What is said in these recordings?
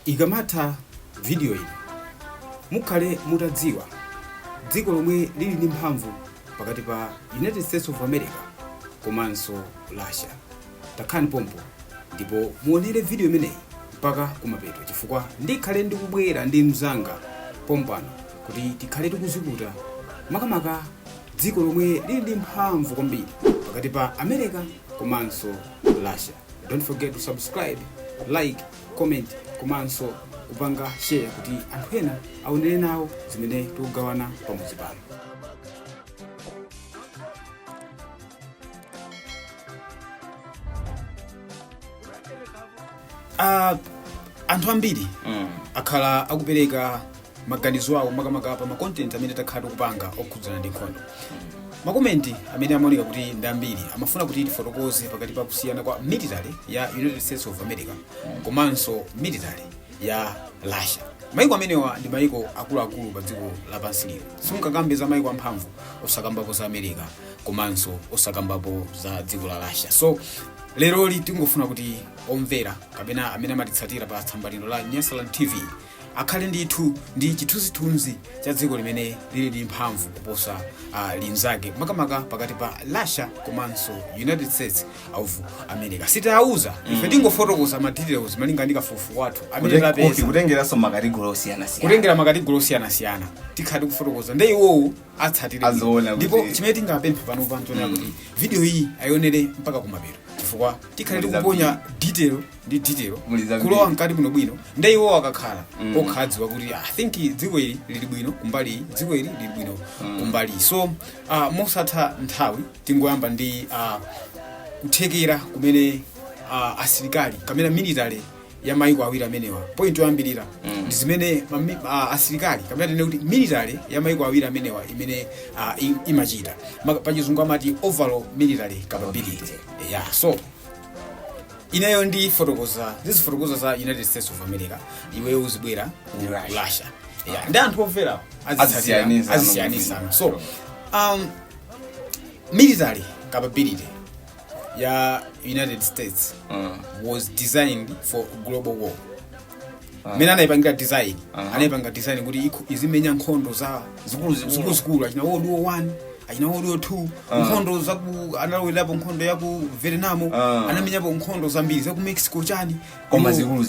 Ikamata video iyi mukhale mutadziwa dziko lomwe lili ndi mphamvu pakati pa United States of America komanso Russia. Takhani pompo ndipo muonere video imeneyi mpaka kumapeto chifukwa ndikhale ndikubwera ndi mzanga pompano kuti tikhale tikuzukuta makamaka dziko lomwe lili ndi mphamvu kwambiri pakati pa America komanso Russia. Don't forget to subscribe, like, comment komanso kupanga share kuti anthu ena aonere nawo zimene tikugawana pamodzi pano. Anthu ambiri akhala akupereka maganizo awo makamaka pa ma content amene takhala kupanga okhudzana ndi nkhondo. Makomenti amene amaoneka kuti ndi ambiri amafuna kuti tifotokoze pakati pa kusiyana kwa military ya United States of America komanso military ya Russia. Maiko amenewa ndi maiko akuluakulu pa dziko lapansi lino. Sungakambe za maiko amphamvu osakambapo za America komanso osakambapo za dziko la Russia. So lero tingofuna kuti omvera kapena amene amatitsatira pa tsamba lino la Nyasaland TV akhale ndithu ndi chithunzithunzi cha dziko limene lili ndi mphamvu kuposa linzake makamaka pakati pa Russia komanso United States of America. Sitauza ife tingofotokoza ma details malinga ndi kafufu wathu amene tapeza kutengeranso makategori osiyana-siyana. Kutengera makategori osiyana-siyana tikhati kufotokoza ndi iwowo atsatire ndipo chimene tingapemphe pano pantona kuti video iyi ayionere mpaka kumapeto chifukwa tikhale tikuponya detail ndi detail kulowa mkati bwino bwino ndi iwo akakhala okhadziwa kuti I think dziko ili lili bwino kumbali dziko ili lili bwino kumbali. So mosatha nthawi tingoyamba ndi kuthekera kumene asilikali kamene military ya maiko awiri amenewa point yoyambirira ndi zimene asilikali kamene tene kuti military ya maiko awiri amenewa imene imachita pachizungu amati overall military capability. So inayo ndi fotokoza za United States of America iweyo uzibwera Russia. Ndi anthu omvera azisiyanisa. So military capability ya United States was designed for global war. Mena anaipangira design kuti izimenya nkhondo za zikulu achina World War 1 achina World War 2 nkhondo za ku analowelapo nkhondo ya ku Vietnam anamenyapo nkhondo zambiri za ku Mexico chani koma zikulu.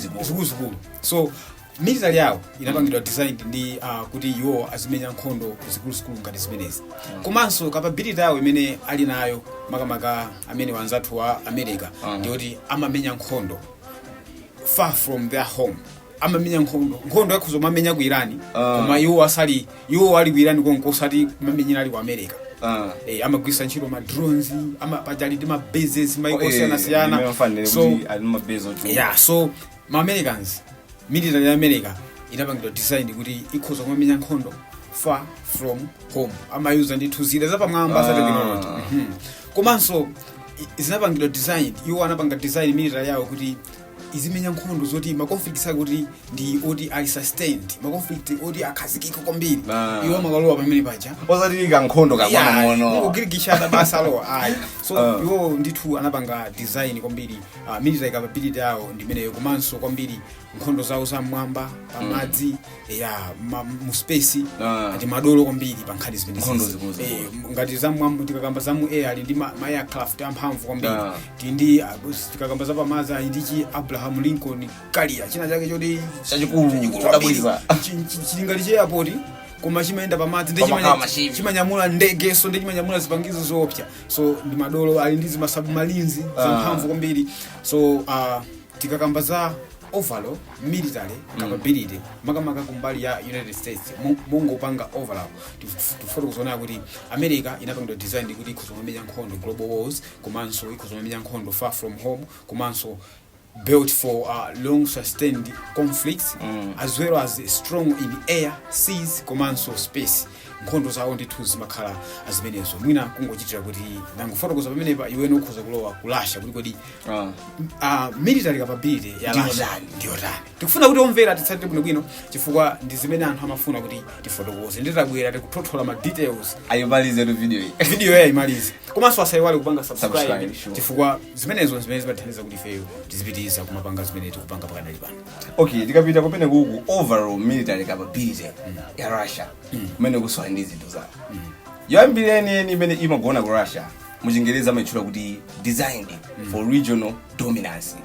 So military yawo inapangidwa design ndi kuti iwo azimenya nkhondo zikulu ngati zimenezi. Komanso capability yawo imene ali nayo makamaka amene wanzathu wa America ndi kuti amamenya nkhondo far from their home. Amamenya nkhondo yakhuzo mamenya ku Iran koma iwo ali ku Iran konko osati mamenyera ali ku America. Amagwisa ntchito ma drones amapajali ndi ma bases maiko osiyana. So ma Americans military ya America inapangidwa design kuti ikhoza kumenya nkhondo far from home. Amayuza ndi thuzira zapamwamba za technology. Komanso zinapangidwa design iwo anapanga design military yawo kuti izimenya nkhondo zoti ma conflicts akuti ndi oti ali sustained, ma conflict oti akhazikika kwambiri. Iwo makalowa pamene paja osatilika nkhondo kamono ngokirikishana basa lowa so iwo ndithu anapanga design kwambiri military capability yawo ndimeneyo. Komanso kwambiri nkhondo zawo zamwamba pamadzi mu space ati madolo kwambiri pa nkhani zimenezi ngati zamwamba tikakamba zamu air ali ndi ma aircraft amphamvu kwambiri ndi tikakamba za pamadzi ali ndi Abraham Lincoln Carrier china chake choti chachikulu chodabwitsa chilingali cha airport koma chimayenda pamadzi ndi chimanyamula ndege so ndi chimanyamula zipangizo zoopsa. So ndi madolo ali ndi zima submarines zamphamvu kwambiri. So tikakamba za overall military capability makamaka kumbali ya United States mungopanga overall tifotokozana kuti America inapangidwa design kuti ikhozomenya nkhondo global wars komanso ikhozomenya nkhondo far from home komanso built for long sustained conflicts as well as strong in air, seas, komanso space. nkhondo zawo ndithu zimakhala azimenezo mwina kungochitira kuti nangofotokoza pamenepa iwene ukhoza kulowa kulasha kuti kodi military capability ya lasha ndiyotani tikufuna kuti omvera titsatire bwinobwino chifukwa ndi zimene anthu amafuna kuti tifotokoze nditabwera tikuthothola ma details ayimalize video yayimalize komanso asayiwale kupanga subscribe chifukwa zimenezo zimene zimathandiza kuti ifeyo tizipitiriza kumapanga zimene tikupanga pakanali pano. Okay, tikapita kumene kuku overall military capability ya Russia kumene kuswali ndi zinthu zawo yoyambireni imene imagona ku Russia muchingereza amayitchula kuti designed for regional dominance.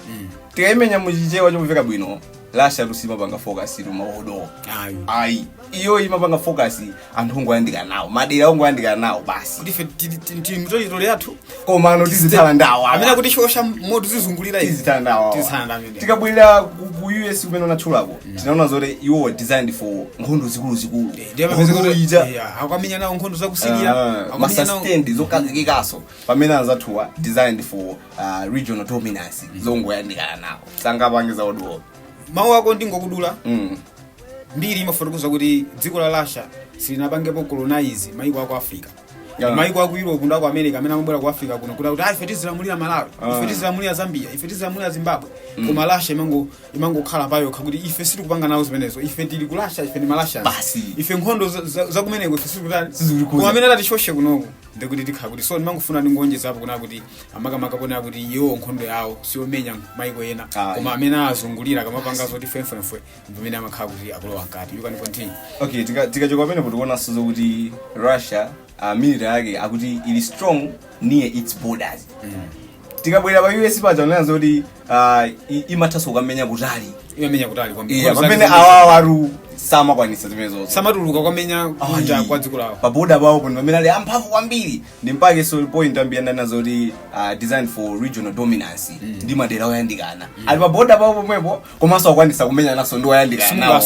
Tikayimenya muchichewa chomveka bwino Russia lusimapanga focus lumaodo ayi iyo imapanga focus anthu ongoyandika nawo madera ongoyandika nawo basi kuti ife mtochitole yathu komano tizitsala ndawo amene kuti shosha moto zizungulira tizitsala ndawo amene tikabwera ku US kumene unatchulako tinaona zote iwo designed for nkhondo zikulu akamenya nawo nkhondo za ku Syria masastendi zokazikikaso pamene anzathuwa designed for regional dominance zongoyandikana nawo sangapangiza oduwo mawu ako ndingokudula mbiri imafotokoza kuti dziko la Russia silinapangepo colonize maiko ako Africa maiko aku Europe ndako America amene amabwera ku Africa kuno kuti ife tizilamulira Malawi ife tizilamulira Zambia ife tizilamulira Zimbabwe koma Russia imangokhala payo kuti ife sitikupanga nawo zimenezo ife tili ku Russia ife ni Malaysians ife nkhondo za kumeneko ife sitikutani koma amene atishoshe kunoko ndikuti tikhala kuti so ndimangofuna ndingonjezapo kuna kuti amakamaka kuona kuti iwo nkhondo yawo siomenya maiko ena koma amene azungulira kamapanga zoti fenfenfwe ndimene amakhala kuti akulowa nkati you can continue. Okay, tikachoka pamene potikuona sozo kuti Russia military yake akuti ili strong near its borders. Tikabwera pa US paja unaanza kuti imathaso kamenya kutali kwambiri pamene awawaru samakwanisa zimenezo samatuluka kwamenya kunja kwa dziko lawo pa border pawo pamene ali amphamvu kwambiri ndi mpake so point ambiyana nazo kuti designed for regional dominance ndi madera oyandikana ali pa border pawo pomwepo komanso akwanisa kumenya naso ndi oyandikana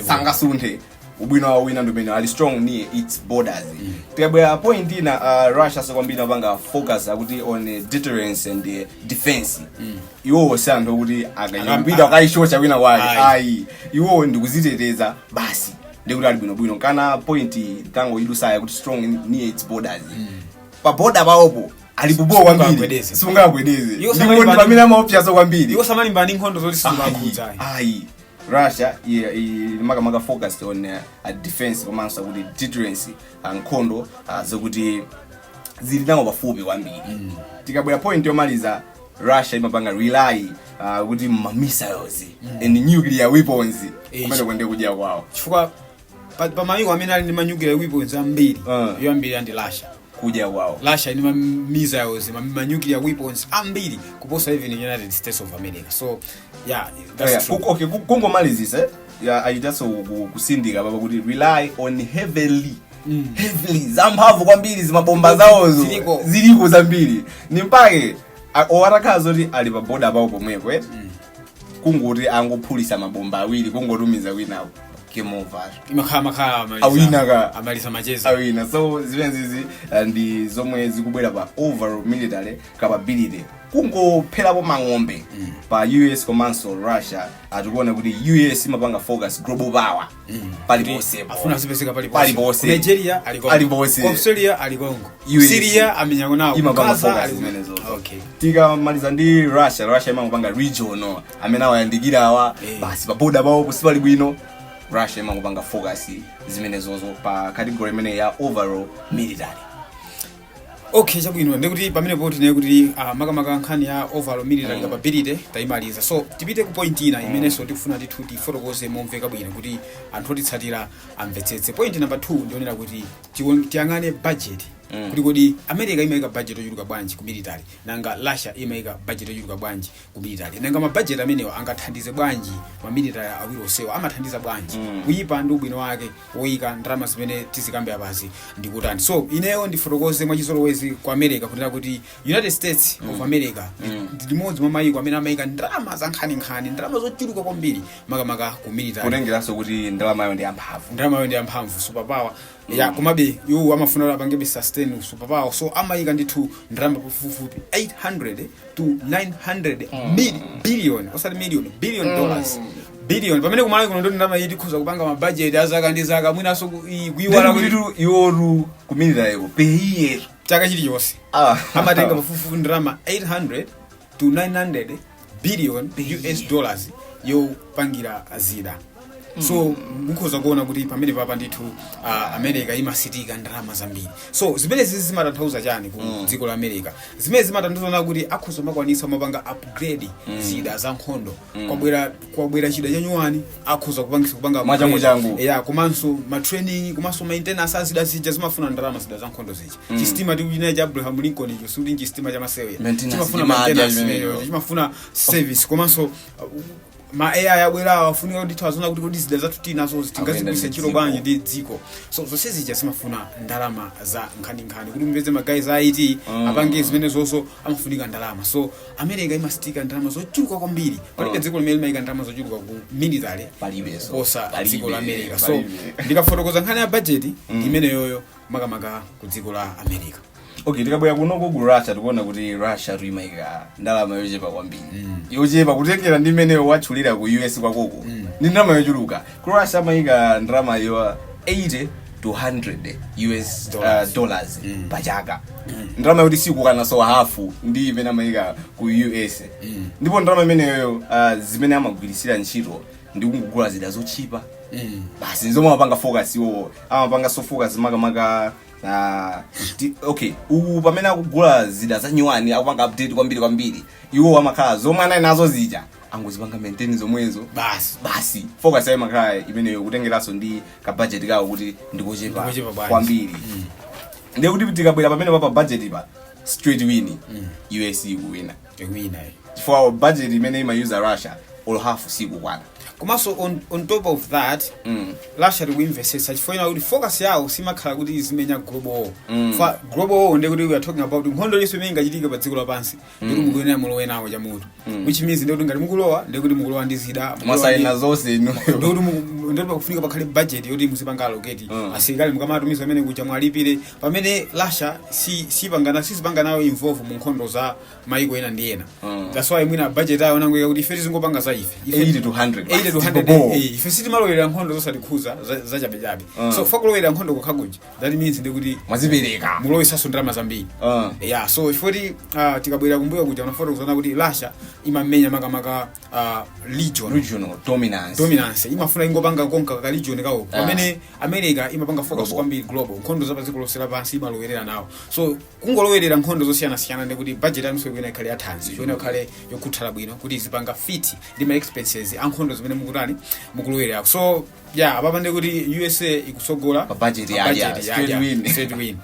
sangasunthe ubwino wa wina ndumene ali strong near its borders. Tikabwera point ina Russia sokwambira panga focus akuti on deterrence and defense. Iwo osantho kuti akayambira akayishosha wina wake ayi iwo ndikuziteteza basi ndikuti ali bwino kana point tango idusaya kuti strong near its borders. Pa border pawopo alibubowa kwambiri sungagwedeze ndipo ndi pamene amaopya sokwambiri iwo samalimbani nkhondo zoti singakudza ayi Russia makamaka focused on defense komanso kuti deterrence nkhondo zokuti zili nawo pafupi kwambiri. Tikabwera point yomaliza Russia imapanga rely kuti ma missiles and nuclear weapons kumene kwende kudya kwawo chifukwa pa maiko amene ali ndi ma nuclear weapons ambiri yoyambiri andi Russia kudya kwawo Russia ni ma missiles ma nuclear weapons ambiri kuposa even United States of America so yeah that's true. Okay, kungomalizisa ayitaso kusindika baba kuti rely on heavily zamphamvu kwambiri zimabomba zawozo ziliko zambiri ni mpake owarakhazo kuti ali pa border pawo pomwepo kunguti angophulisa mabomba awiri kungotumiza winawo kemovar imakhala amalisa macheza awina so zimenzizi ndi zomwe zikubwera pa overall military capability kungopherapo mang'ombe pa US komanso Russia atikuona kuti US imapanga focus global power paliponse afuna zipeseka paliponse Nigeria alikongo Australia alikongo Syria amenyako nawo imapanga focus zimenezo. Okay, tikamaliza ndi Russia imapanga regional amene awayandikira awa basi pa border pawo kusipali bwino Russia imapanga focus zimenezozo pa category imene ya overall military. Okay, chabwino ndikuti pamene poti ne kuti makamaka nkhani ya overall military capability taimaliza so tipite ku point ina imenenso tikufuna tithu tifotokoze momveka bwino kuti anthu otitsatira amvetsetse. Point number 2 ndionera kuti tiyangane budget kuti kodi America imayika budget yochuluka bwanji ku military nanga Russia imayika budget yochuluka bwanji ku military nanga ma budget amenewa angathandize bwanji ma military awiri osewa amathandiza bwanji kuyipa ndi ubwino wake woyika ndalama zimene tizikambe apazi ndikutani. So ineyo ndifotokoze mwachizolowezi ku America kunena kuti United States of America ndi limodzi mwa mayiko amene amayika ndalama za nkhani ndalama zochuluka kwambiri makamaka ku military kutengeranso kuti ndalama yawo ndi amphamvu superpower ya kumabe yo amafuna apange sustain superpower so amayika ndithu ndalama pafupifupi 800 to 900 billion osati million billion dollars billion pamene kumalawi kuno ndo ndalama iyi tikhoza kupanga ma budget azaka ndi zaka mwinaso kuiwala kuti iworu kuminirayo per year chaka chiliyonse amatenga pafupifupi ndalama 800 to 900 billion US dollars yopangira zida. So mukhoza kuona kuti pamene papa ndithu America imasitika ndalama zambiri. So zimene zimatanthauza chani ku dziko la America? Zimene zimatanthauza kuti akhoza makwanisa mapanga upgrade zida za nkhondo. Kwabwera chida chanyuwani akhoza kupanga machangu. Yeah, komanso ma training, komanso maintenance azida zija zimafuna ndalama zida za nkhondo zija. Chistima tikuyina cha Abraham Lincoln icho suli chistima cha masewe. Chimafuna maintenance, chimafuna service, komanso ma AI yabwera wafunika kuti twazona kuti zida zathu tinazo zitingazibwise chiro bwanji ndi dziko. So zonse zija zimafuna ndalama za nkhani kuti mupeze ma guys a IT apange zimene zonso amafunika ndalama. So America imasitika ndalama zochuluka kwambiri. Palibe dziko limene limayika ndalama zochuluka ku military palibeso kosa dziko la America. So ndikafotokoza nkhani ya budget imene yoyo makamaka ku dziko la America. Okay, tikabwera kunoko ku Russia tikuona kuti Russia imayika ndalama yochepa kwambiri. Yochepa kutengera ndi imene watchulira ku US kwakoko. Ndi ndalama yochuluka. Ku Russia imayika ndalama yo 80 to 100 US dollars pa chaka. Ndalama yoti sikukana so half ndi imene amayika ku US. Ndipo ndalama imene yoyo zimene amagwirisira ntchito ndi kugula zida zochipa. Basi nzomwe amapanga focus iwo amapanga so focus makamaka okay pamene akugula zida za nyuwani akupanga update kwambiri iwo amakhala zomwe anayi nazo zija angozipanga maintain zomwezo basi focus yayo makhala imeneyo kutengeraso ndi ka budget kawo kuti ndikochepa kwambiri. Ndiye kuti tikabwera pamene pa budget pa straight win US kuwina for budget imene imayuza Russia all half sikukwana. Komanso on top of that Russia rikuinvestesa chifukwa kuti focus yawo simakhala kuti zimenya global war. Global war ndiye kuti we are talking about nkhondo yesu imene ingachitika pa dziko lapansi ndikuti mukuyenera mulowe nawo chamutu, which means ndiye kuti ngati mukulowa ndiye kuti mukulowa ndi zida masaina zonse ino ndiye pakufunika pakhale budget yoti muzipanga allocate asilikali mukamatumiza amene kuja mwalipire pamene Russia sipanga nayo involve mu nkhondo za maiko ena ndi ena. That's why mwina budget yayo nangoyeka kuti ife tizingopanga za ife 80 to 100 ife sitimalowerera nkhondo zosatikhuza za chabechabe. So fakulowera nkhondo kukhakuja that means ndikuti mwazipereka mulowesaso ndalama zambiri. Yeah, so ifoti tikabwera kumbuyo kuja unafoto kuzoona kuti Russia imamenya makamaka regional dominance imafuna ingopanga konka ka region kawo pamene America imapanga focus kwambiri global nkhondo za padziko lonse lapansi imalowerera nawo. So kungolowerera nkhondo zosiyana ndikuti budget yanu sokuena ikhale yathanzi yona ikhale yokhuthala bwino kuti izipanga fit ndi ma expenses ankhondo zimene mukulowera. So yeah apapa ndikuti USA ikusogola budget ya straight win.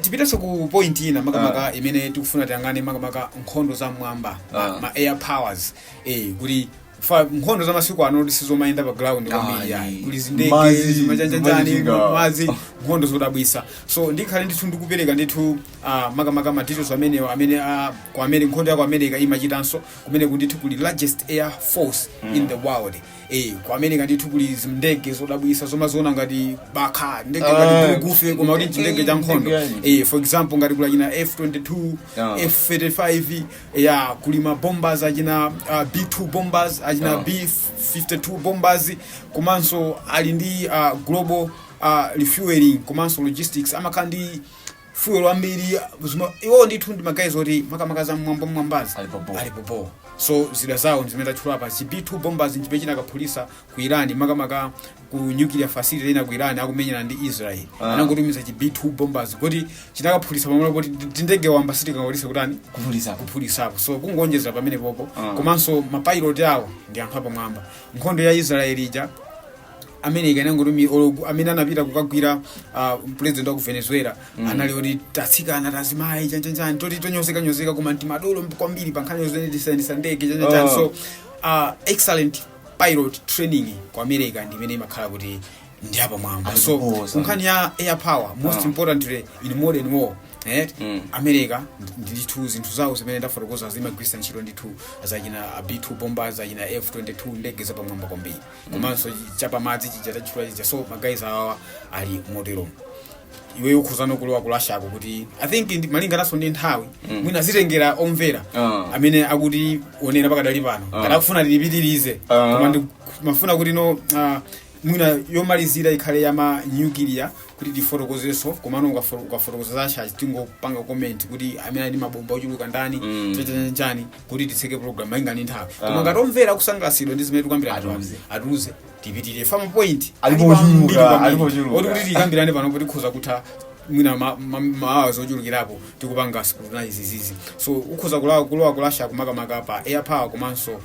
Tipitaso ku point ina makamaka imene tikufuna tiyangane makamaka nkhondo za mwamba ma air powers kuti nkhondo za masiku ano sizomayenda pa ground kwambiri kuli zindege zimachanjani mazi nkhondo zodabwisa. So ndikhale ndithu ndikupereka ndithu makamaka ma details amene kwa America nkhondo ya ku America imachitanso kumene kundithu kuli largest air force in the world. Kwa America ndithu kuli zindege zodabwisa zomaziona ngati bakha ndege ngati gufe koma kuti ndege cha nkhondo. For example ngati kula china F-22 F-35 kuli ma bombers achina B-2 bombers achina B-52 bombers komanso ali ndi global refueling komanso logistics amakandi fuel ambiri iwo ndithu ndi magazi oti makamaka za mwambazi alipopo. So zida zawo ndimeta chula pa B-2 bombers njipechina kaphulisa ku Iran makamaka ku nuclear facility ina ku Iran akumenyana ndi Israel anangotumiza B-2 bombers kuti chinakaphulisa pamwe kuti ndege wamba sitika ngolisa kutani kuphulisa. So kungonjeza pamene popo komanso ma pilot yawo ndi anthu apamwamba. Nkhondo ya Israel ija America inangotumi amene anapita kukagwira president wa ku Venezuela anali oti tatsikana tazimayi chanjani toti tonyozeka koma ntimadolo kwambiri pankhani zosendisa ndege chanjani. So excellent pilot training kwa America ndi imene imakhala kuti ndi apa mwamba. So nkhani ya air power most importantly in modern war America ndithu zinthu zawo zimene ndafotokoza zimagwisa ntchito ndithu zachina B-2 bombers achina F-22 ndege zapamwamba kwambiri komanso chapa madzi chija tachitula chija. So magayizi awa ali motero. iwe ukhuza nokulowa kulasha ako kuti I think malinga naso ndi nthawi mwina zitengera omvera amene akuti onera pakadali pano kana kufuna lipitirize koma mafuna kuti no mwina yomalizira ikhale yama nuclear kuti tifotokozeso komano ukafotokoza zasha tingopanga comment kuti amene ndi mabomba ochuluka ndani chani kuti titseke program malinga ndi nthawi koma ngati omvera kusangalatsidwa ndi zimene tikambira atuze tipitirire fama point alipochuluka kuti tikambirane pano kuti khuza kutha mwina maawa zochulukirapo tikupanga scrutinize zizi so ukhuza kulowa kulasha kumakamaka pa air power komanso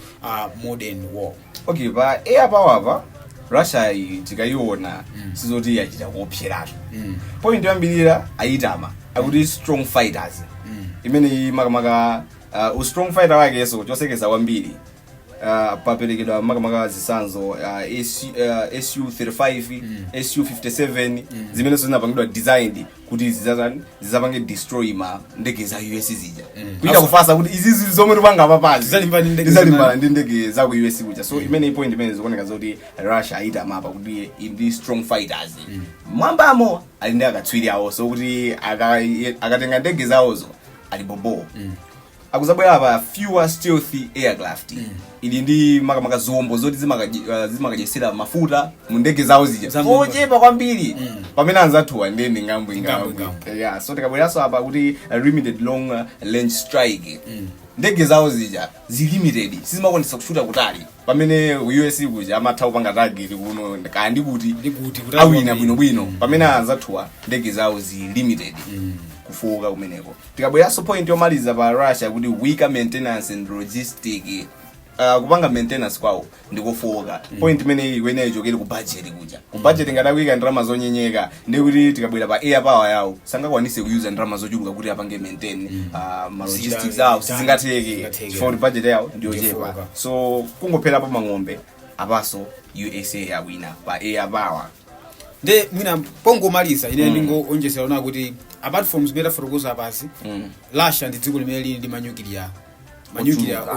modern war. Okay, pa air power pa Russia tikaiona sizoti yachita kuopseratu point yambirira ayitama akuti strong fighters imene makamaka strong fighter wake so chosekeza kwambiri paperekedwa makamaka zisanzo SU-35 SU-57 zimene zinapangidwa designed kuti zizapange destroy ma ndege za US zija kuita kufasa kuti izizi zomwe tupanga papazi zizalimbana ndi ndege za ku US kuja so imene point imene zikuoneka zoti Russia aita mapa kuti ndi strong fighters mwambamo ali ndi akatswiri awo so kuti akatenga ndege zawozo ali bobo akuzabwera pa fewer stealthy aircraft ili ndi makamaka zombo zoti zimakajesera mafuta mu ndege zawo zija ochepa kwambiri pamene anzathuwa ndende ngambo yeah so tikabweranso apa kuti limited long range strike ndege zawo zija limited sizimakwanisa kushuta kutali pamene US kuja amatha kupanga target kuno kandi kuti awina bwinobwino pamene anzathuwa ndege zawo limited kufuka kumeneko tikabweranso point yomaliza pa Russia kuti weaker maintenance and logistic kupanga maintenance kwawo ndikofoka point imene iweneyo chokeri ku budget kuja ku budget ngatakuika ndalama zonyenyeka ndi kuti tikabwera pa air power yawo sangakwanise kuyuza ndalama zochuluka kuti apange maintain ma logistics awo sizingatheke for budget yawo ndiyochepa so kungophera pa mang'ombe apaso USA yawina pa air power nde mwina pongomaliza ine ndingoonjezera kuti apart from zimene fotokoza pasi Russia ndi dziko limene lili ndi manyukiliya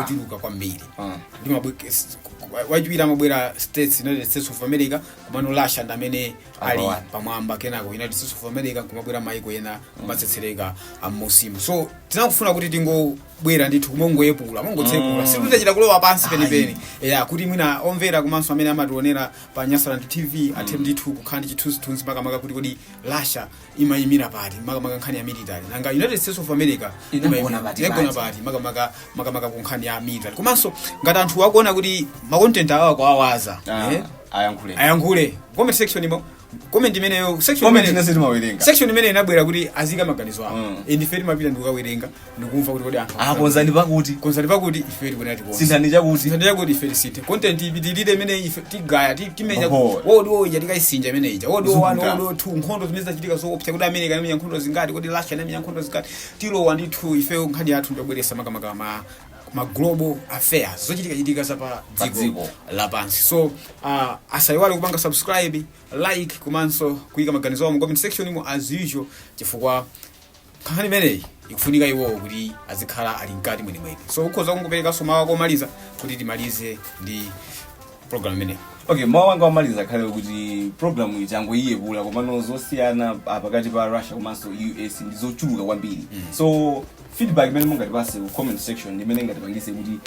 ochuluka kwambiri ndi wachiwiri amabwera United States of America komano Russia ndi amene ali pamwamba kenako United States of America kumabwera maiko ena kumatsetsereka amosimu so tinakufuna kuti tingobwera ndithu kumongoyepula mongotsekula sikutachita kulowa pansi penipeni kuti mwina omvera komanso amene amationera pa Nyasaland TV athe ndithu kukhandi chithunzithunzi makamaka kuti kodi Russia imayimira pati makamaka nkhani ya military nanga United States of America imayimira pati makamaka kunkhani ya military komanso ngati anthu akuona kuti content awa kwa awaza ayankhule comment section imo comment imeneyo section imene inabwera kuti azika maganizo awo ndife timapita ndikukawerenga ndikumva kuti kodi anthu konzani pakuti ife tikunati konse sindani chakuti ife tisite content ipitilire imene ife tigaya timenya wodi tikaisinja imene ija wodi 1 wodi 2 nkhondo zimene zachitika zoopsa kuti America imenya nkhondo zingati kodi Russia imenya nkhondo zingati tilowa ndithu ife nkhani yathu ndobweresa makamaka ma global affairs zochitika zapa dziko lapansi so asayiwale kupanga subscribe like komanso kuyika maganizo awo mu comment section imo as usual chifukwa nkhani imeneyi ikufunika iwo kuti azikhala ali mkati mwenemwene so ukhoza kungopereka so mawu akomaliza kuti timalize ndi program imeneyi. Okay, mawu wanga wamaliza khale kuti program ichango iyepula komano zosiyana pakati pa Russia komanso US ndizochuluka kwambiri so feedback imene mungatipase ku comment section imene ngatipangise kuti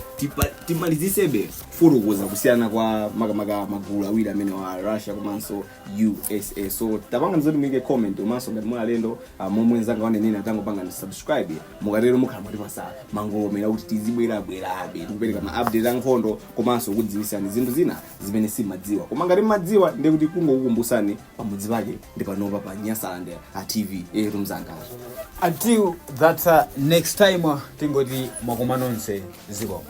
timalizisebe fotokoza kusiyana kwa makamaka magulu awiri amene wa Russia komanso USA so tapanga nzoti muike comment komanso ngati mwa alendo momwe nzanga wanenena atangopanga subscribe mukatero mukhala mwatipasa mangolomera kuti tizibwerabe tikupereka ma update ankhondo komanso kudziwisani zinthu zina zimene simadziwa koma ngati mmadziwa ndi kuti kungokukumbusani pamudzi pake ndi panopa pa Nyasaland TV mzanga. Until that next time tingoti mwakomanonse ziko.